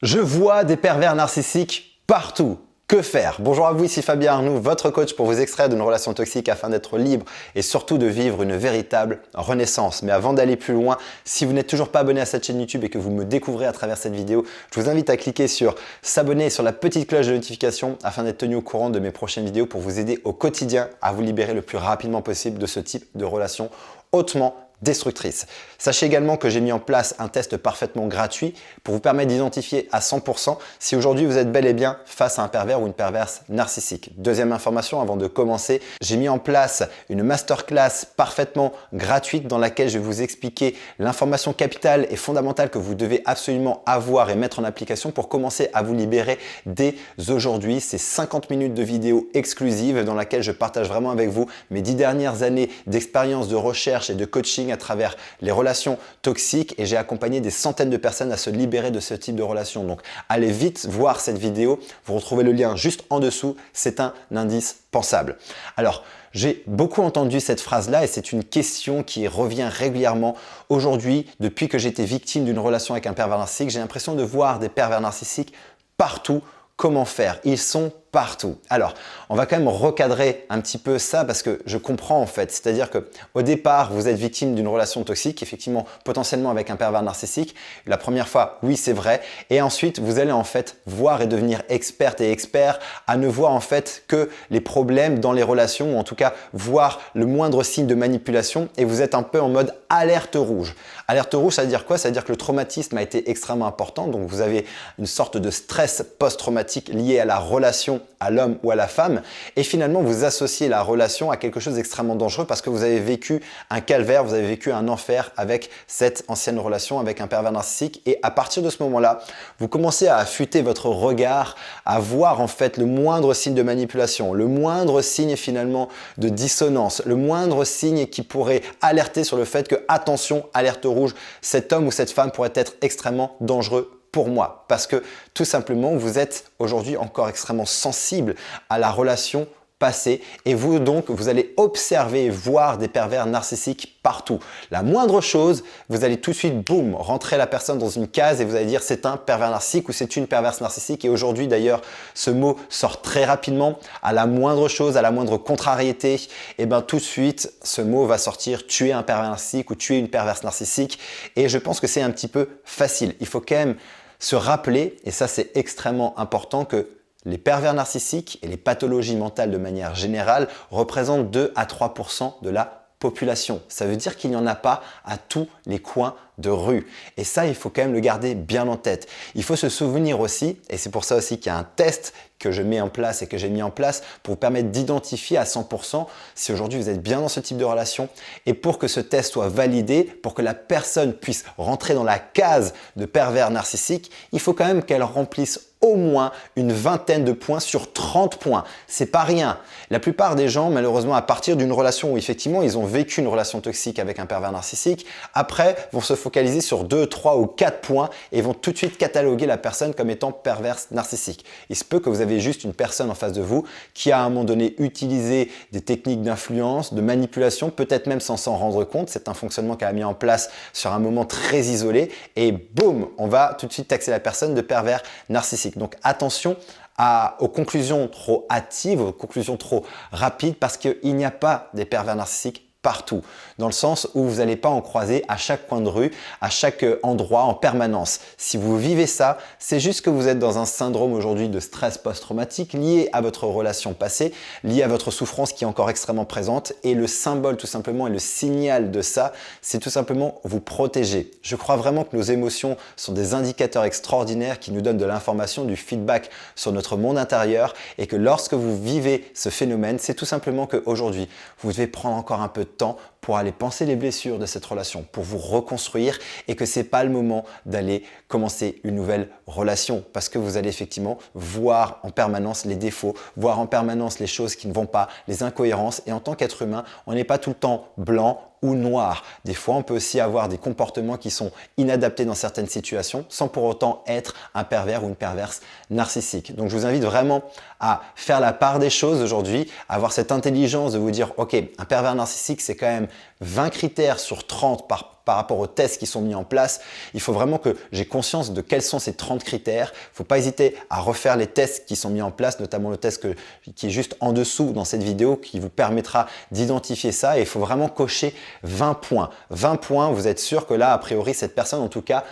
Je vois des pervers narcissiques partout. Que faire? Bonjour à vous, ici Fabien Arnoux, votre coach pour vous extraire d'une relation toxique afin d'être libre et surtout de vivre une véritable renaissance. Mais avant d'aller plus loin, si vous n'êtes toujours pas abonné à cette chaîne YouTube et que vous me découvrez à travers cette vidéo, je vous invite à cliquer sur s'abonner et sur la petite cloche de notification afin d'être tenu au courant de mes prochaines vidéos pour vous aider au quotidien à vous libérer le plus rapidement possible de ce type de relation hautement destructrice. Sachez également que j'ai mis en place un test parfaitement gratuit pour vous permettre d'identifier à 100% si aujourd'hui vous êtes bel et bien face à un pervers ou une perverse narcissique. Deuxième information avant de commencer, j'ai mis en place une masterclass parfaitement gratuite dans laquelle je vais vous expliquer l'information capitale et fondamentale que vous devez absolument avoir et mettre en application pour commencer à vous libérer dès aujourd'hui. C'est 50 minutes de vidéo exclusive dans laquelle je partage vraiment avec vous mes 10 dernières années d'expérience, de recherche et de coaching à travers les relations toxiques et j'ai accompagné des centaines de personnes à se libérer de ce type de relation. Donc allez vite voir cette vidéo, vous retrouvez le lien juste en dessous, c'est un indispensable. Alors, j'ai beaucoup entendu cette phrase-là et c'est une question qui revient régulièrement. Aujourd'hui, depuis que j'ai été victime d'une relation avec un pervers narcissique, j'ai l'impression de voir des pervers narcissiques partout. Comment faire? Ils sont partout. Alors, on va quand même recadrer un petit peu ça parce que je comprends en fait. C'est-à-dire que au départ, vous êtes victime d'une relation toxique, effectivement, potentiellement avec un pervers narcissique. La première fois, oui, c'est vrai. Et ensuite, vous allez en fait voir et devenir experte et expert à ne voir en fait que les problèmes dans les relations ou en tout cas voir le moindre signe de manipulation et vous êtes un peu en mode alerte rouge. Alerte rouge, ça veut dire quoi? Ça veut dire que le traumatisme a été extrêmement important. Donc, vous avez une sorte de stress post-traumatique lié à la relation à l'homme ou à la femme et finalement vous associez la relation à quelque chose d'extrêmement dangereux parce que vous avez vécu un calvaire, vous avez vécu un enfer avec cette ancienne relation avec un pervers narcissique et à partir de ce moment-là, vous commencez à affûter votre regard, à voir en fait le moindre signe de manipulation, le moindre signe finalement de dissonance, le moindre signe qui pourrait alerter sur le fait que attention, alerte rouge, cet homme ou cette femme pourrait être extrêmement dangereux pour moi, parce que tout simplement, vous êtes aujourd'hui encore extrêmement sensible à la relation passée et vous donc, vous allez observer et voir des pervers narcissiques partout. La moindre chose, vous allez tout de suite, boum, rentrer la personne dans une case et vous allez dire c'est un pervers narcissique ou c'est une perverse narcissique et aujourd'hui d'ailleurs, ce mot sort très rapidement à la moindre chose, à la moindre contrariété et bien tout de suite, ce mot va sortir tu es un pervers narcissique ou tu es une perverse narcissique et je pense que c'est un petit peu facile. Il faut quand même se rappeler, et ça c'est extrêmement important, que les pervers narcissiques et les pathologies mentales de manière générale représentent 2 à 3% de la population. Ça veut dire qu'il n'y en a pas à tous les coins de rue. Et ça, il faut quand même le garder bien en tête. Il faut se souvenir aussi, et c'est pour ça aussi qu'il y a un test que je mets en place et que j'ai mis en place pour vous permettre d'identifier à 100% si aujourd'hui vous êtes bien dans ce type de relation. Et pour que ce test soit validé, pour que la personne puisse rentrer dans la case de pervers narcissique, il faut quand même qu'elle remplisse au moins une vingtaine de points sur 30 points. C'est pas rien. La plupart des gens, malheureusement, à partir d'une relation où effectivement ils ont vécu une relation toxique avec un pervers narcissique, après vont se focaliser sur 2, 3 ou 4 points et vont tout de suite cataloguer la personne comme étant perverse narcissique. Il se peut que vous avez juste une personne en face de vous qui a à un moment donné utilisé des techniques d'influence, de manipulation, peut-être même sans s'en rendre compte. C'est un fonctionnement qu'elle a mis en place sur un moment très isolé et boum, on va tout de suite taxer la personne de pervers narcissique. Donc attention aux conclusions trop hâtives, aux conclusions trop rapides parce qu'il n'y a pas des pervers narcissiques partout, dans le sens où vous n'allez pas en croiser à chaque coin de rue, à chaque endroit en permanence. Si vous vivez ça, c'est juste que vous êtes dans un syndrome aujourd'hui de stress post-traumatique lié à votre relation passée, lié à votre souffrance qui est encore extrêmement présente et le symbole tout simplement et le signal de ça, c'est tout simplement vous protéger. Je crois vraiment que nos émotions sont des indicateurs extraordinaires qui nous donnent de l'information, du feedback sur notre monde intérieur et que lorsque vous vivez ce phénomène, c'est tout simplement qu'aujourd'hui, vous devez prendre encore un peu de temps pour aller penser les blessures de cette relation, pour vous reconstruire et que c'est pas le moment d'aller commencer une nouvelle relation parce que vous allez effectivement voir en permanence les défauts, voir en permanence les choses qui ne vont pas, les incohérences et en tant qu'être humain, on n'est pas tout le temps blanc ou noir. Des fois, on peut aussi avoir des comportements qui sont inadaptés dans certaines situations sans pour autant être un pervers ou une perverse narcissique. Donc, je vous invite vraiment à faire la part des choses aujourd'hui, à avoir cette intelligence de vous dire, ok, un pervers narcissique, c'est quand même 20 critères sur 30 par par rapport aux tests qui sont mis en place, il faut vraiment que j'ai conscience de quels sont ces 30 critères. Il ne faut pas hésiter à refaire les tests qui sont mis en place, notamment le test qui est juste en dessous dans cette vidéo qui vous permettra d'identifier ça. Et il faut vraiment cocher 20 points. 20 points, vous êtes sûr que là, a priori, cette personne, en tout cas,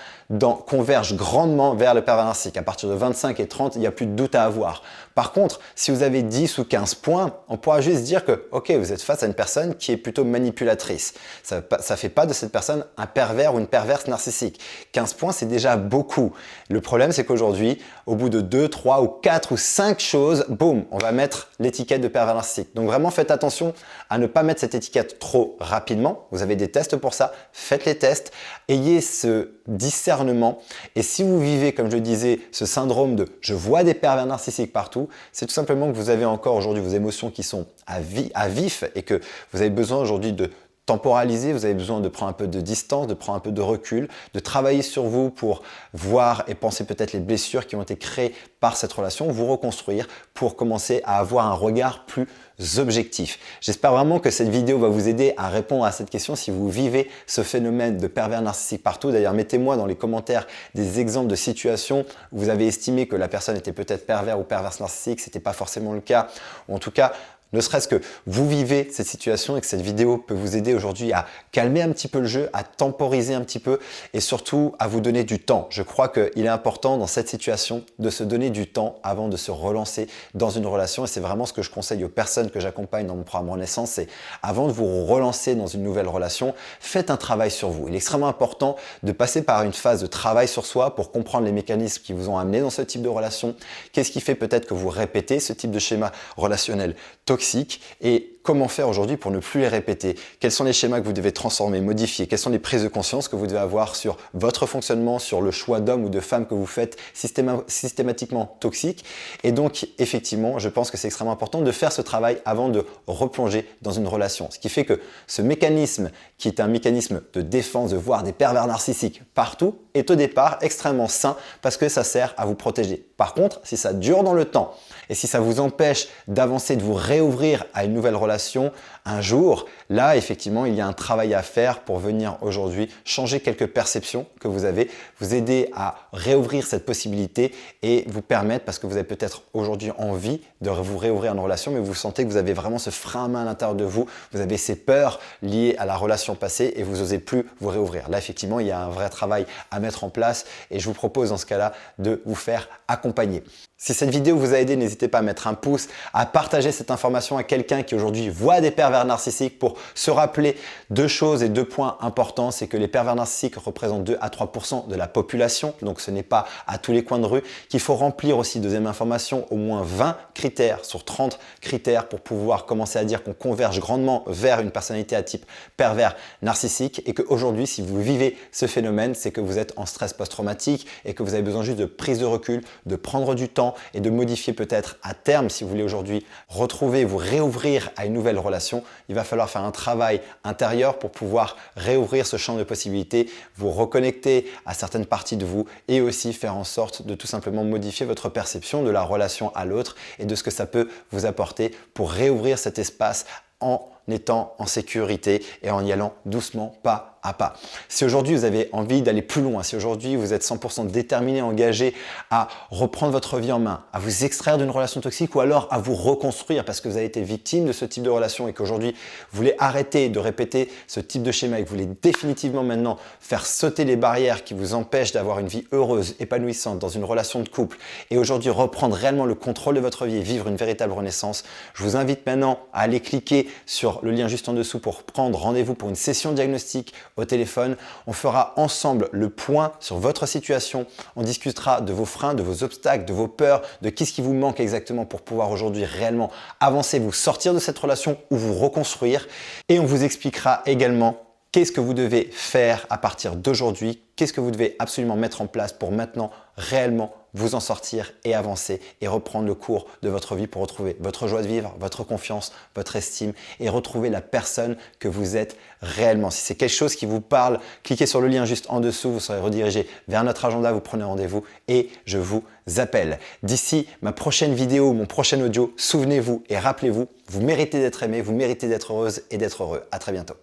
converge grandement vers le pervers narcissique. À partir de 25 et 30, il n'y a plus de doute à avoir. Par contre, si vous avez 10 ou 15 points, on pourra juste dire que, ok, vous êtes face à une personne qui est plutôt manipulatrice. Ça ne fait pas de cette personne un pervers ou une perverse narcissique. 15 points, c'est déjà beaucoup. Le problème, c'est qu'aujourd'hui, au bout de 2, 3 ou 4 ou 5 choses, boum, on va mettre l'étiquette de pervers narcissique. Donc vraiment, faites attention à ne pas mettre cette étiquette trop rapidement. Vous avez des tests pour ça. Faites les tests. Ayez ce discernement. Et si vous vivez, comme je disais, ce syndrome de « je vois des pervers narcissiques partout », c'est tout simplement que vous avez encore aujourd'hui vos émotions qui sont à vif et que vous avez besoin aujourd'hui de temporaliser, vous avez besoin de prendre un peu de distance, de prendre un peu de recul, de travailler sur vous pour voir et penser peut-être les blessures qui ont été créées par cette relation, vous reconstruire pour commencer à avoir un regard plus objectif. J'espère vraiment que cette vidéo va vous aider à répondre à cette question si vous vivez ce phénomène de pervers narcissique partout. D'ailleurs, mettez-moi dans les commentaires des exemples de situations où vous avez estimé que la personne était peut-être pervers ou perverse narcissique, ce n'était pas forcément le cas. Ou en tout cas, ne serait-ce que vous vivez cette situation et que cette vidéo peut vous aider aujourd'hui à calmer un petit peu le jeu, à temporiser un petit peu et surtout à vous donner du temps. Je crois qu'il est important dans cette situation de se donner du temps avant de se relancer dans une relation et c'est vraiment ce que je conseille aux personnes que j'accompagne dans mon programme Renaissance, c'est avant de vous relancer dans une nouvelle relation, faites un travail sur vous. Il est extrêmement important de passer par une phase de travail sur soi pour comprendre les mécanismes qui vous ont amené dans ce type de relation. Qu'est-ce qui fait peut-être que vous répétez ce type de schéma relationnel toxiques et comment faire aujourd'hui pour ne plus les répéter. Quels sont les schémas que vous devez transformer, modifier? Quelles sont les prises de conscience que vous devez avoir sur votre fonctionnement, sur le choix d'homme ou de femme que vous faites systématiquement toxique? Et donc, effectivement, je pense que c'est extrêmement important de faire ce travail avant de replonger dans une relation. Ce qui fait que ce mécanisme, qui est un mécanisme de défense, de voir des pervers narcissiques partout, est au départ extrêmement sain parce que ça sert à vous protéger. Par contre, si ça dure dans le temps et si ça vous empêche d'avancer, de vous réouvrir à une nouvelle relation un jour, là, effectivement, il y a un travail à faire pour venir aujourd'hui changer quelques perceptions que vous avez, vous aider à réouvrir cette possibilité et vous permettre, parce que vous avez peut-être aujourd'hui envie de vous réouvrir une relation, mais vous sentez que vous avez vraiment ce frein à main à l'intérieur de vous, vous avez ces peurs liées à la relation passée et vous n'osez plus vous réouvrir. Là, effectivement, il y a un vrai travail à mettre en place et je vous propose dans ce cas-là de vous faire accompagner. Si cette vidéo vous a aidé, n'hésitez pas à mettre un pouce, à partager cette information à quelqu'un qui aujourd'hui voit des pervers narcissiques pour se rappeler deux choses et deux points importants. C'est que les pervers narcissiques représentent 2 à 3% de la population, donc ce n'est pas à tous les coins de rue, qu'il faut remplir aussi, deuxième information, au moins 20 critères sur 30 critères pour pouvoir commencer à dire qu'on converge grandement vers une personnalité à type pervers narcissique et qu'aujourd'hui, si vous vivez ce phénomène, c'est que vous êtes en stress post-traumatique et que vous avez besoin juste de prise de recul, de prendre du temps et de modifier peut-être à terme, si vous voulez aujourd'hui retrouver, vous réouvrir à une nouvelle relation, il va falloir faire un travail intérieur pour pouvoir réouvrir ce champ de possibilités, vous reconnecter à certaines parties de vous et aussi faire en sorte de tout simplement modifier votre perception de la relation à l'autre et de ce que ça peut vous apporter pour réouvrir cet espace en étant en sécurité et en y allant doucement, pas à pas. Si aujourd'hui vous avez envie d'aller plus loin, si aujourd'hui vous êtes 100% déterminé, engagé à reprendre votre vie en main, à vous extraire d'une relation toxique ou alors à vous reconstruire parce que vous avez été victime de ce type de relation et qu'aujourd'hui vous voulez arrêter de répéter ce type de schéma et que vous voulez définitivement maintenant faire sauter les barrières qui vous empêchent d'avoir une vie heureuse, épanouissante dans une relation de couple et aujourd'hui reprendre réellement le contrôle de votre vie et vivre une véritable renaissance, je vous invite maintenant à aller cliquer sur le lien juste en dessous pour prendre rendez-vous pour une session diagnostique au téléphone. On fera ensemble le point sur votre situation. On discutera de vos freins, de vos obstacles, de vos peurs, de qu'est-ce qui vous manque exactement pour pouvoir aujourd'hui réellement avancer, vous sortir de cette relation ou vous reconstruire. Et on vous expliquera également qu'est-ce que vous devez faire à partir d'aujourd'hui, qu'est-ce que vous devez absolument mettre en place pour maintenant réellement vous en sortir et avancer et reprendre le cours de votre vie pour retrouver votre joie de vivre, votre confiance, votre estime et retrouver la personne que vous êtes réellement. Si c'est quelque chose qui vous parle, cliquez sur le lien juste en dessous, vous serez redirigé vers notre agenda, vous prenez rendez-vous et je vous appelle. D'ici ma prochaine vidéo, mon prochain audio, souvenez-vous et rappelez-vous, vous méritez d'être aimé, vous méritez d'être heureuse et d'être heureux. À très bientôt.